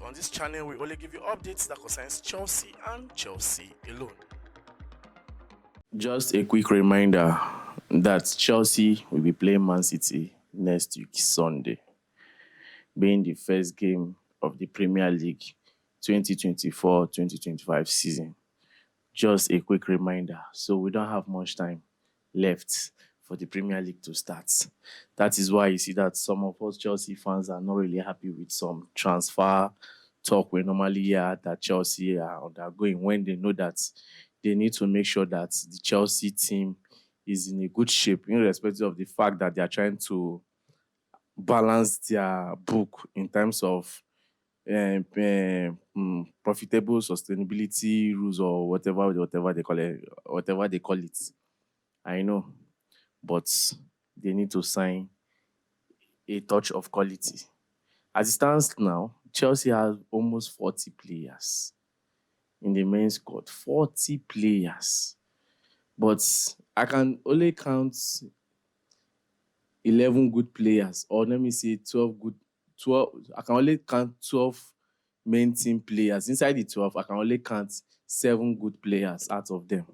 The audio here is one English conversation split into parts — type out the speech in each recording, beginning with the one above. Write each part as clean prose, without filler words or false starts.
on this channel, we only give you updates that concerns Chelsea and Chelsea alone. Just a quick reminder that Chelsea will be playing Man City next week, Sunday, being the first game of the Premier League 2024-2025 season. Just a quick reminder. So we don't have much time left for the Premier League to start. That is why you see that some of us Chelsea fans are not really happy with some transfer talk we normally hear that Chelsea are undergoing, when they know that they need to make sure that the Chelsea team is in a good shape, irrespective of the fact that they are trying to balance their book in terms of profitable sustainability rules or whatever they call it. I know, but they need to sign a touch of quality. As it stands now, Chelsea has almost 40 players in the main squad. 40 players. But I can only count 11 good players, or let me say 12. I can only count 12 main team players. Inside the 12, I can only count 7 good players out of them.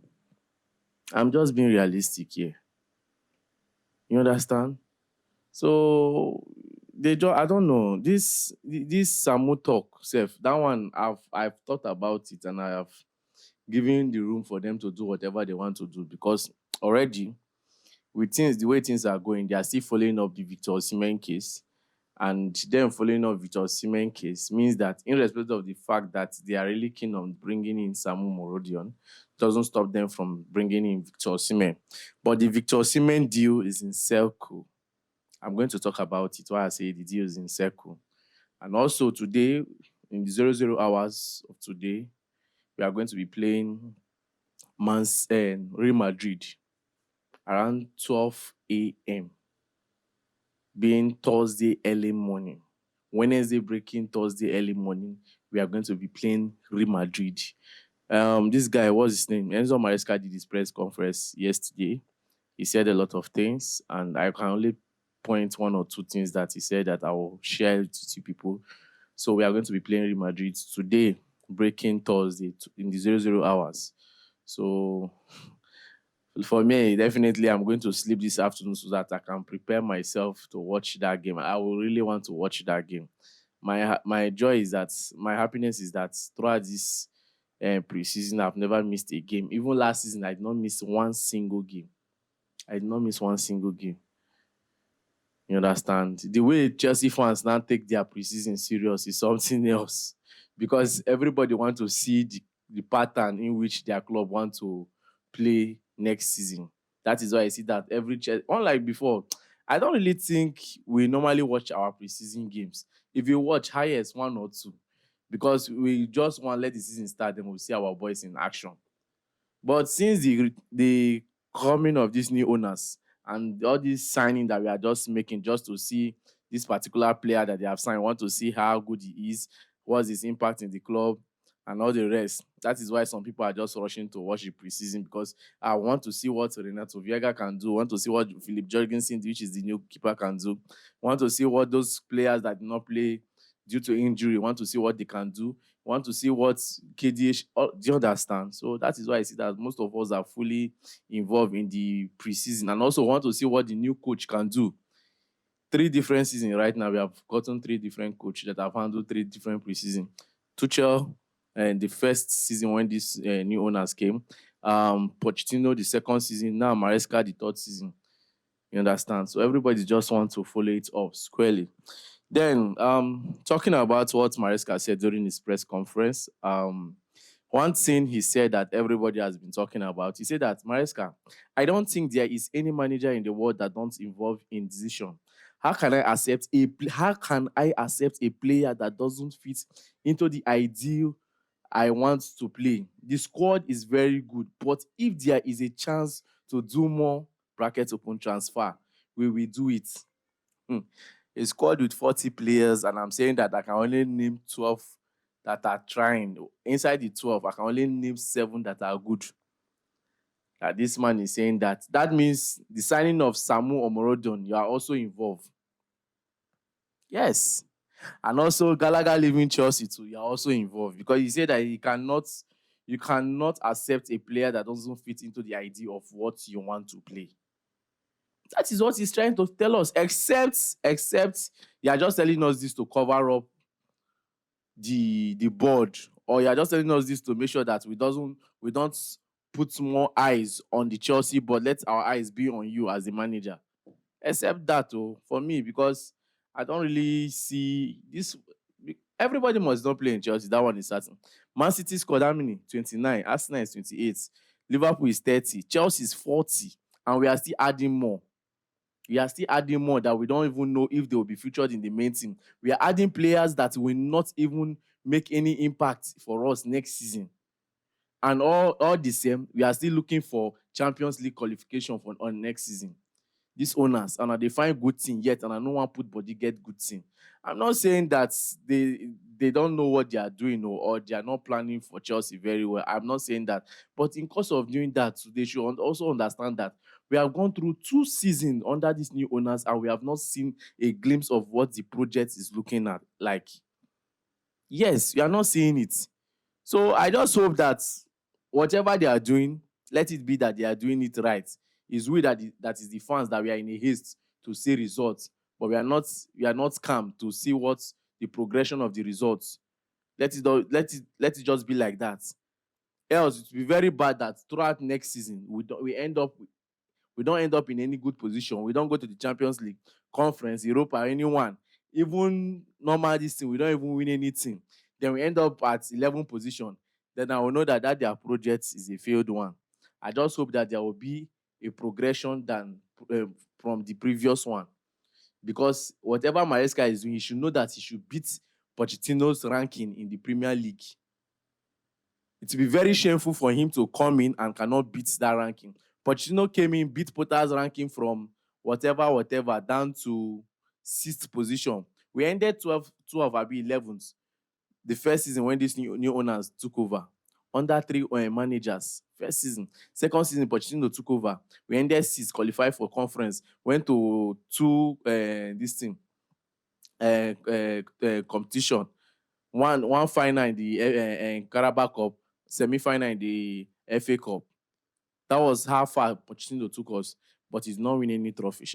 I'm just being realistic here. You understand? So I don't know. This Samu talk, Seth, that one I've thought about it, and I have given the room for them to do whatever they want to do, because already with the way things are going, they are still following up the Victor Osimhen case. And them following up Victor Osimhen case means that, irrespective of the fact that they are really keen on bringing in Samu Morodion, doesn't stop them from bringing in Victor Osimhen. But the Victor Osimhen deal is in circle. I'm going to talk about it while I say the deal is in circle. And also today, in the 00 hours of today, we are going to be playing Real Madrid around 12 a.m. being Thursday early morning. Wednesday breaking, Thursday early morning, we are going to be playing Real Madrid. This guy, what's his name? Enzo Maresca did his press conference yesterday. He said a lot of things, and I can only point one or two things that he said that I will share to you people. So we are going to be playing Real Madrid today, breaking Thursday in the 00 hours. So for me, definitely I'm going to sleep this afternoon so that I can prepare myself to watch that game. I will really want to watch that game. My joy is that, my happiness is that throughout this preseason, I've never missed a game. Even last season, I did not miss one single game. You understand? The way Chelsea fans now take their preseason serious is something else, because everybody wants to see the pattern in which their club want to play next season. That is why I see that unlike before, I don't really think we normally watch our preseason games. If you watch, highest 1 or 2, because we just want to let the season start, then we'll see our boys in action. But since the coming of these new owners and all this signing that we are just making just to see this particular player that they have signed, want to see how good he is, what's his impact in the club, and all the rest. That is why some people are just rushing to watch the preseason, because I want to see what Renato Viega can do. I want to see what Philip Jorgensen, which is the new keeper, can do. I want to see what those players that did not play due to injury, want to see what they can do. Want to see what KDH, do you understand? So that is why I see that most of us are fully involved in the preseason, and also want to see what the new coach can do. 3 different seasons right now. We have gotten 3 different coaches that have handled 3 different preseason. Tuchel, the first season when these new owners came. Pochettino, the second season. Now Maresca, the third season. You understand? So everybody just wants to follow it up squarely. Then, talking about what Maresca said during his press conference, one thing he said that everybody has been talking about, he said that, Maresca, I don't think there is any manager in the world that don't involve in decision. How can I accept a player that doesn't fit into the ideal I want to play? The squad is very good, but if there is a chance to do more bracket open transfer, we will do it. A squad with 40 players, and I'm saying that I can only name 12 that are trying. Inside the 12, I can only name 7 that are good. That this man is saying that. That means the signing of Samu Omorodion, you are also involved. Yes. And also Gallagher leaving Chelsea too, you're also involved because you say that you cannot accept a player that doesn't fit into the idea of what you want to play. That is what he's trying to tell us. Except you're just telling us this to cover up the board, or you're just telling us this to make sure that we don't put more eyes on the Chelsea board. Let our eyes be on you as the manager. Except that, for me, because I don't really see this. Everybody must not play in Chelsea. That one is certain. Man City scored how many? 29. Arsenal is 28. Liverpool is 30. Chelsea is 40. And we are still adding more. We are still adding more that we don't even know if they will be featured in the main team. We are adding players that will not even make any impact for us next season. And all the same, we are still looking for Champions League qualification for on next season. These owners, and they find good thing yet, and I no one put body get good thing. I'm not saying that they don't know what they are doing, or they are not planning for Chelsea very well. I'm not saying that. But in course of doing that, they should also understand that we have gone through 2 seasons under these new owners, and we have not seen a glimpse of what the project is looking at. Like, yes, we are not seeing it. So I just hope that whatever they are doing, let it be that they are doing it right. It's we that is the fans that we are in a haste to see results, but we are not calm to see what the progression of the results. Let it just be like that. Else it will be very bad that throughout next season we don't end up in any good position. We don't go to the Champions League, Conference, Europa, anyone. Even normal this thing, we don't even win anything. Then we end up at 11th position. Then I will know that their project is a failed one. I just hope that there will be a progression than from the previous one. Because whatever Maresca is doing, he should know that he should beat Pochettino's ranking in the Premier League. It will be very shameful for him to come in and cannot beat that ranking. Pochettino came in, beat Potter's ranking from whatever down to 6th position. We ended 12 11th the first season when these new owners took over. Under 3 managers, first season. Second season, Pochettino took over. We ended 6th, qualified for conference, went to 2 competition. One final in the Carabao Cup, semi-final in the FA Cup. That was how far Pochettino took us, but he's not winning any trophy.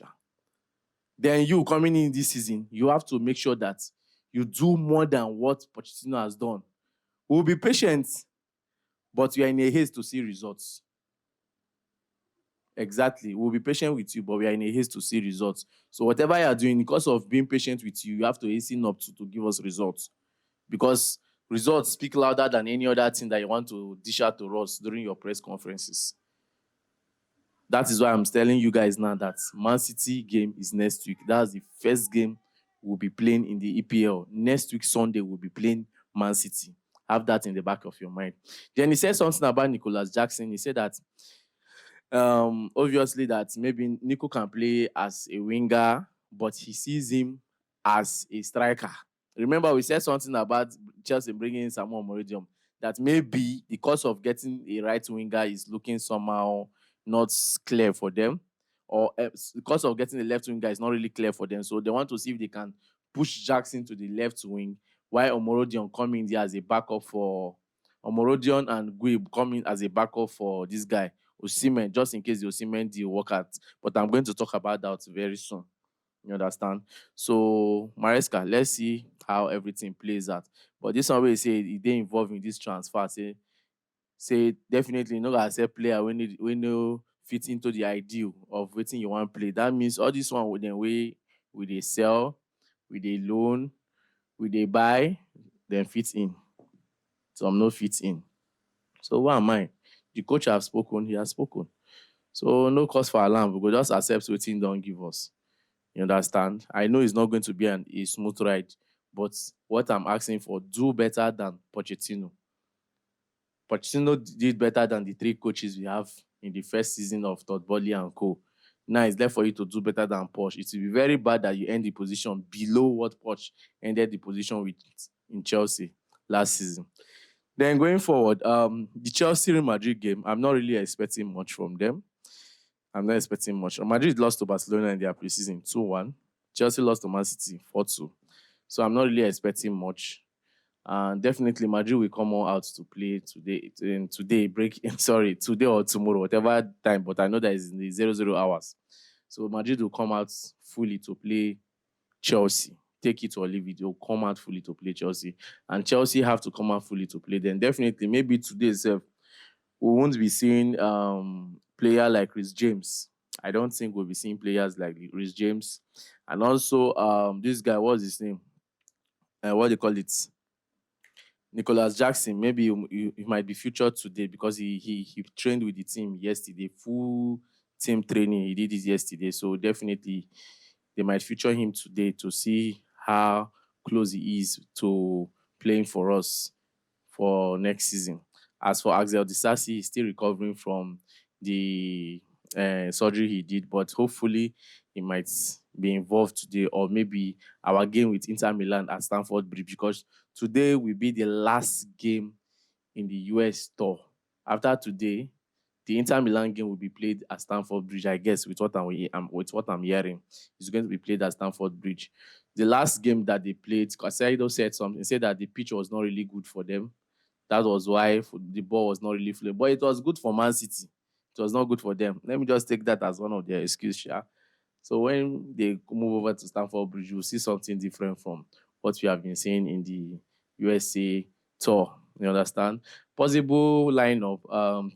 Then you coming in this season, you have to make sure that you do more than what Pochettino has done. We'll be patient, but we are in a haste to see results. Exactly. We'll be patient with you, but we are in a haste to see results. So whatever you are doing, because of being patient with you, you have to hasten up to give us results. Because results speak louder than any other thing that you want to dish out to us during your press conferences. That is why I'm telling you guys now that Man City game is next week. That's the first game we'll be playing in the EPL. Next week, Sunday, we'll be playing Man City. Have that in the back of your mind. Then he said something about Nicholas Jackson. He said that obviously that maybe Nico can play as a winger, but he sees him as a striker. Remember, we said something about Chelsea bringing in Samu Moridium, that maybe the cost of getting a right winger is looking somehow not clear for them, or the cost of getting a left winger is not really clear for them. So they want to see if they can push Jackson to the left wing, while Omorodion coming there as a backup for Omorodion, and Guib coming as a backup for this guy, Osimhen, just in case the Osimhen deal work out. But I'm going to talk about that very soon. You understand? So, Maresca, let's see how everything plays out. But this one way say they involved in this transfer, say definitely not as a player when you fit into the ideal of waiting you want to play. That means all this one with them way with a sell, with a loan, with a buy, then fit in. So I'm not fit in. So what am I? The coach has spoken, he has spoken. So no cause for alarm. We go just accept what he don't give us. You understand? I know it's not going to be a smooth ride, but what I'm asking for, do better than Pochettino. Pochettino did better than the 3 coaches we have in the first season of Todd Boehly and co. Now it's left for you to do better than Poch. It will be very bad that you end the position below what Poch ended the position with in Chelsea last season. Then going forward, the Chelsea-Real Madrid game, I'm not really expecting much from them. I'm not expecting much. Madrid lost to Barcelona in their preseason 2-1. Chelsea lost to Man City 4-2. So I'm not really expecting much. And definitely Madrid will come all out to play today. Today break. Sorry, today or tomorrow, whatever time. But I know that is in the 00 hours. So Madrid will come out fully to play Chelsea. Take it or leave it. They'll come out fully to play Chelsea, and Chelsea have to come out fully to play. Then definitely, maybe today itself, we won't be seeing player like Chris James. I don't think we'll be seeing players like Chris James, and also this guy, what's his name? What do you call it? Nicholas Jackson. Maybe he might be featured today because he trained with the team yesterday. Full team training. He did it yesterday, so definitely they might feature him today to see how close he is to playing for us for next season. As for Axel Disasi, he's still recovering from the surgery he did, but hopefully he might be involved today, or maybe our game with Inter Milan at Stamford Bridge, because today will be the last game in the US tour. After today, the Inter Milan game will be played at Stamford Bridge, I guess, with what I'm hearing. It's going to be played at Stamford Bridge. The last game that they played, Casado said something, said that the pitch was not really good for them. That was why the ball was not really flowing. But it was good for Man City. It was not good for them. Let me just take that as one of their excuses. Yeah? So when they move over to Stamford Bridge, you'll see something different from what we have been seeing in the USA tour. You understand? Possible lineup.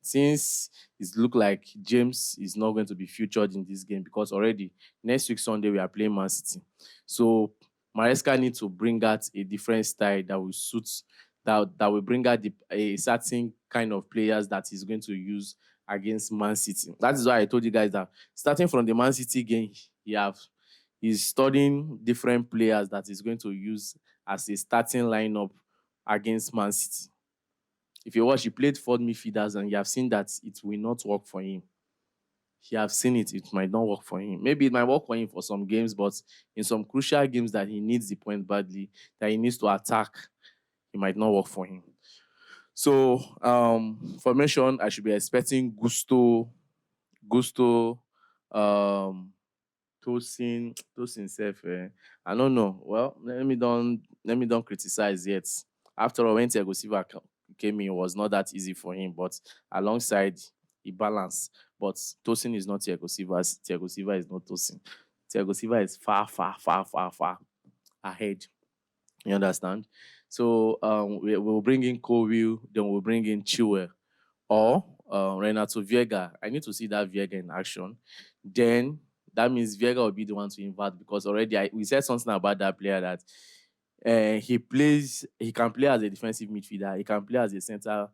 Since it look like James is not going to be featured in this game, because already next week Sunday we are playing Man City. So Maresca needs to bring out a different style that will suit, that will bring out a certain kind of players that he's going to use against Man City. That is why I told you guys that starting from the Man City game, he's studying different players that he's going to use as a starting lineup against Man City. If you watch, he played four midfielders and you have seen that it will not work for him. You have seen it might not work for him. Maybe it might work for him for some games, but in some crucial games that he needs the point badly, that he needs to attack, it might not work for him. So, formation, I should be expecting Gusto, Tosin self. I don't know. Well, let me don't criticize yet. After all, when Thiago Silva came in, it was not that easy for him. But alongside, he balanced. But Tosin is not Thiago Silva. Thiago Silva is not Tosin. Thiago Silva is far, far, far, far, far ahead. You understand? So we'll bring in Kowill, then we'll bring in Chilwell or Renato Viega. I need to see that Viega in action. Then that means Viega will be the one to invert, because already we said something about that player that he can play as a defensive midfielder, he can play as a center,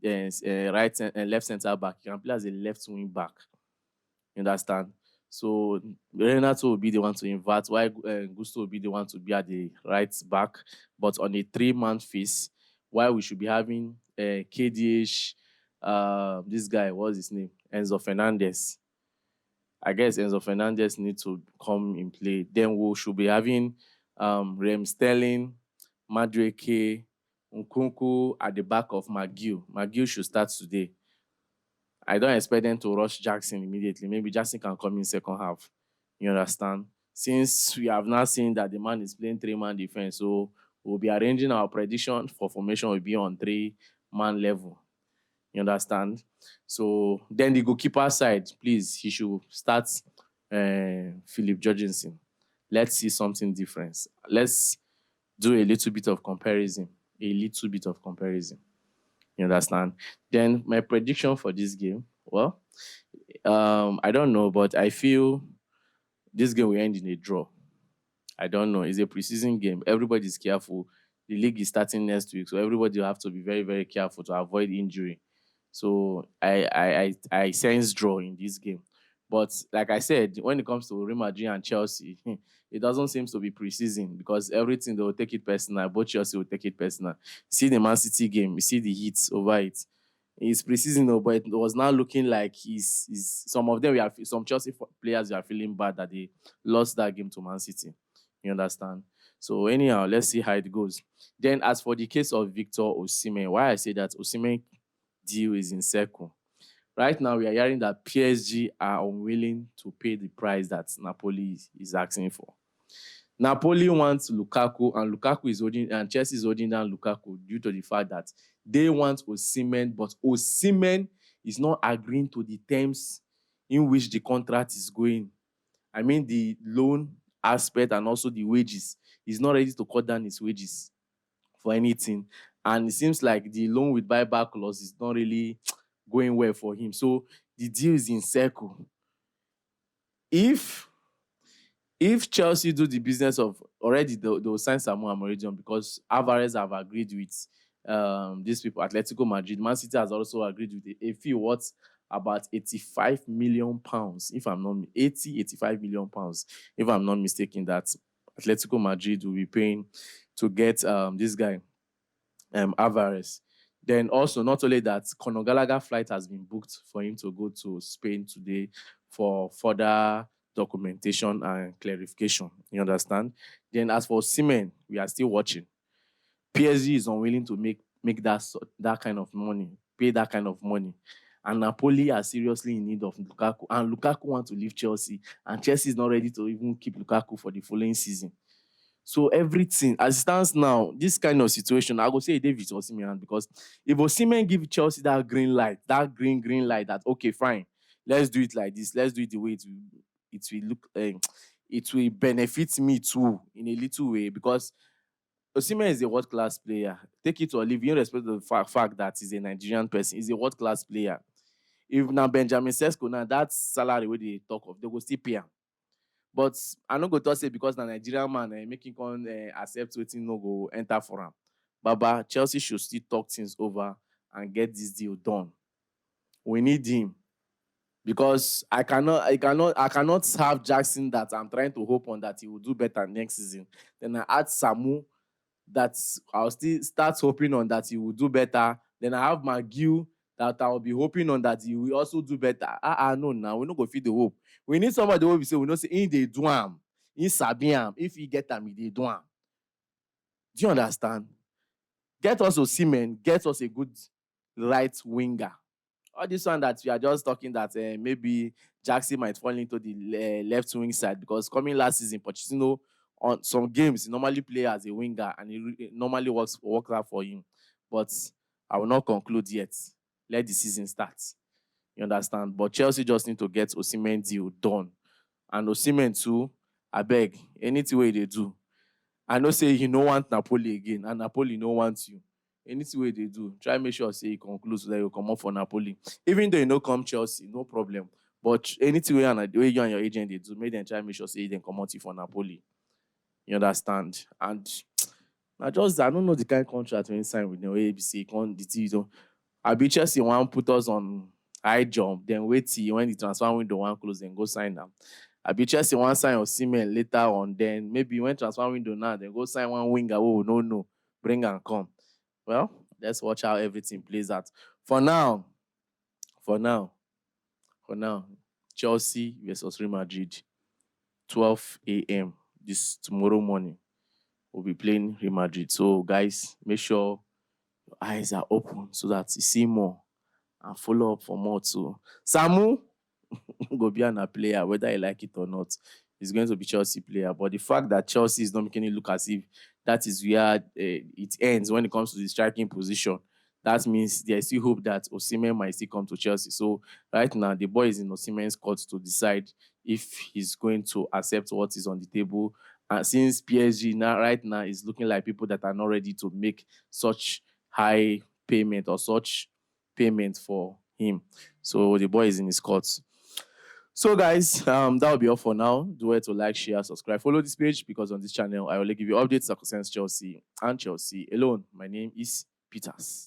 right and left center back, he can play as a left wing back. You understand? So Renato will be the one to invert, while Gusto will be the one to be at the right back, but on a three-man face, while we should be having KDH, this guy, what's his name? Enzo Fernandez. I guess Enzo Fernandez needs to come in play. Then we should be having Rem Sterling, Madueke, Nkunku at the back of McGill. McGill should start today. I don't expect them to rush Jackson immediately. Maybe Jackson can come in second half. You understand? Since we have now seen that the man is playing three-man defense, so we'll be arranging our prediction for formation will be on three-man level. You understand? So then the goalkeeper side, please, he should start Philip Jorgensen. Let's see something different. Let's do a little bit of comparison. You understand? Then my prediction for this game, well, I don't know, but I feel this game will end in a draw. I don't know. It's a preseason game. Everybody's careful. The league is starting next week, so everybody will have to be very, very careful to avoid injury. So I sense draw in this game. But like I said, when it comes to Real Madrid and Chelsea, it doesn't seem to be preseason, because everything they will take it personal. Both Chelsea will take it personal. See the Man City game, you see the hits over it. It's preseason, though, but it was now looking like some of them, some Chelsea players are feeling bad that they lost that game to Man City. You understand? So anyhow, let's see how it goes. Then as for the case of Victor Osimhen, why I say that Osimhen deal is in circle. Right now, we are hearing that PSG are unwilling to pay the price that Napoli is asking for. Napoli wants Lukaku, and Lukaku is holding, and Chelsea is holding down Lukaku due to the fact that they want Osimhen, but Osimhen is not agreeing to the terms in which the contract is going. I mean, the loan aspect and also the wages. He's not ready to cut down his wages for anything. And it seems like the loan with buyback clause is not really going well for him. So the deal is in circle. If Chelsea do the business of already, they will sign Samu and Mourinho because Alvarez have agreed with these people, Atletico Madrid. Man City has also agreed with a fee worth about 85 million pounds, if I'm not 85 million pounds, if I'm not mistaken, that Atletico Madrid will be paying to get this guy, Alvarez. Then also, not only that, Conor Gallagher flight has been booked for him to go to Spain today for further documentation and clarification. You understand? Then as for Osimhen, we are still watching. PSG is unwilling to make that kind of money, pay that kind of money. And Napoli are seriously in need of Lukaku. And Lukaku wants to leave Chelsea. And Chelsea is not ready to even keep Lukaku for the following season. So everything, as it stands now, this kind of situation, I go say David Osimhen, because if Osimhen give Chelsea that green light, that okay, fine, let's do it like this, let's do it the way it will look, it will benefit me too in a little way, because Osimhen is a world-class player. Take it or leave, in respect of the fact that he's a Nigerian person, he's a world-class player. If now Benjamin Sesko, now that salary where they talk of, they go still pay him. But I no go talk say because the Nigerian man make him come accept wetin no go enter for him. Baba, Chelsea should still talk things over and get this deal done. We need him, because I cannot have Jackson that I'm trying to hope on that he will do better next season. Then I add Samu that I'll still start hoping on that he will do better. Then I have McGill that I'll be hoping on that he will also do better. No, now we no go feed the hope. We need somebody who will say, we know say in they do am, in sabi am, if he get am, they do am. Do you understand? Get us Osimhen, get us a good right winger. All this one that we are just talking that maybe Jackson might fall into the left wing side, because coming last season, Pochettino on some games he normally play as a winger and it normally works out for him. But I will not conclude yet. Let the season start. You understand? But Chelsea just need to get Osimhen deal done. And Osimhen too, I beg, anything way they do. I know say you no want Napoli again, and Napoli no want you. Anything way they do, try make sure say you conclude so that you come up for Napoli. Even though you no come Chelsea, no problem. But anything way you and your agent they do, make them try make sure say they come out for Napoli. You understand? And I don't know the kind of contract when you sign with the ABC. I be Chelsea want put us on high jump, then wait till when the transfer window one close, then go sign them. I be Chelsea one sign Osimhen later on, then maybe when transfer window now, then go sign one winger. Oh no, bring and come. Well, let's watch how everything plays out. For now, Chelsea versus Real Madrid, 12 a.m. this tomorrow morning. We'll be playing Real Madrid. So, guys, make sure your eyes are open so that you see more and follow up for more too. Samu go be a player, whether you like it or not. He's going to be Chelsea player. But the fact that Chelsea is not making it look as if that is where it ends when it comes to the striking position, that means there's still hope that Osimhen might still come to Chelsea. So right now, the boy is in Osimhen's court to decide if he's going to accept what is on the table. And since PSG right now is looking like people that are not ready to make such high payment or such payment for him. So the boy is in his court. So guys, that will be all for now. Do it to like, share, subscribe, follow this page, because on this channel I will give you updates that concerns Chelsea and Chelsea alone. My name is Peters.